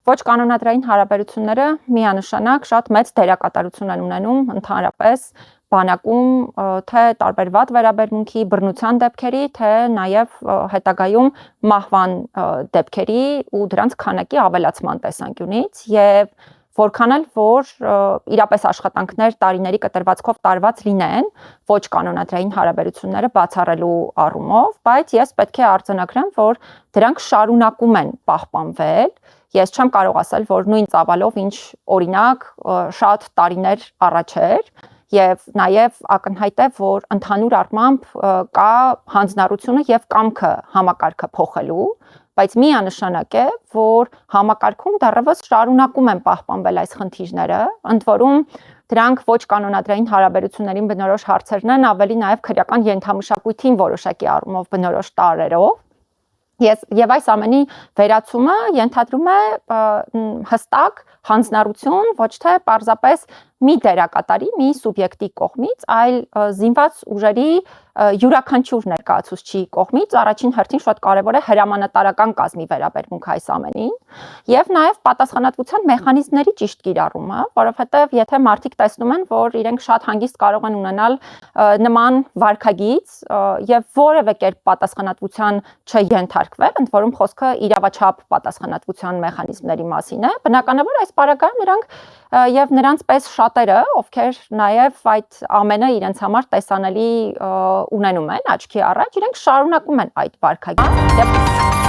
Ոչ կանոնադրային հարաբերությունները միանշանակ շատ մեծ դերակատարություն են ունենում ընդհանրապես բանակում թե տարբեր վատ վերաբերմունքի, բռնության դեպքերի, թե նաև հետագայում մահվան դեպքերի ու դրանց քանակի ավելացման տեսանկյունից եւ որքան էլ որ իրապես աշխատանքներ տարիների կտրվածքով տարված լինեն ոչ կանոնադրային հարաբերությունները բացառելու առումով, բայց ես պետք է արձանագրեմ, որ դրանք շարունակում են պահպանվել. Ես չեմ կարող ասել, որ նույն ծավալով, ինչ օրինակ շատ տարիներ առաջ էր, եւ նաեւ ակնհայտ է, որ ընդհանուր առմամբ կա հանձնառությունը եւ կամքը համակարգը փոխելու, բայց միանշանակ է, որ համակարգում դեռևս շարունակում են պահպանվել այս խնդիրները, ընդ որում դրանք ոչ կանոնադրային հարաբերություններին բնորոշ հարցերն են, ավելի նաեւ քրեական ենթամշակույթին որոշակի առումով բնորոշ տարրերով. Եվ այս ամենի վերացումը ենթադրում է հստակ հանձնառություն ոչ թե պարզապես մի դերակատարի, մի սուբյեկտի կողմից, այլ զինված ուժերի յուրաքանչյուր ներկայացուցչի կողմից, առաջին հերթին շատ կարևոր է հրամանատարական կազմի վերաբերմունքը այս ամենին, եւ նաեւ պատասխանատվության մեխանիզմների ճիշտ կիրառումը, որովհետեւ եթե մարդիկ տեսնում են, որ իրենք շատ հանգիստ կարող են ունենալ նման վարքագիծ եւ որևէ կերպ պատասխանատվության չենթարկվել, ընդ որում խոսքը իրավաչափ պատասխանատվության մեխանիզմների մասին է, բնականաբար այս պարագայում նրանք եւ նրանց պես շատերը, ովքեր նաեւ այդ ամենը իրենց համար տեսանելի ունենում են աչքի առաջ, իրենք շարունակում են այդ վարքագիծը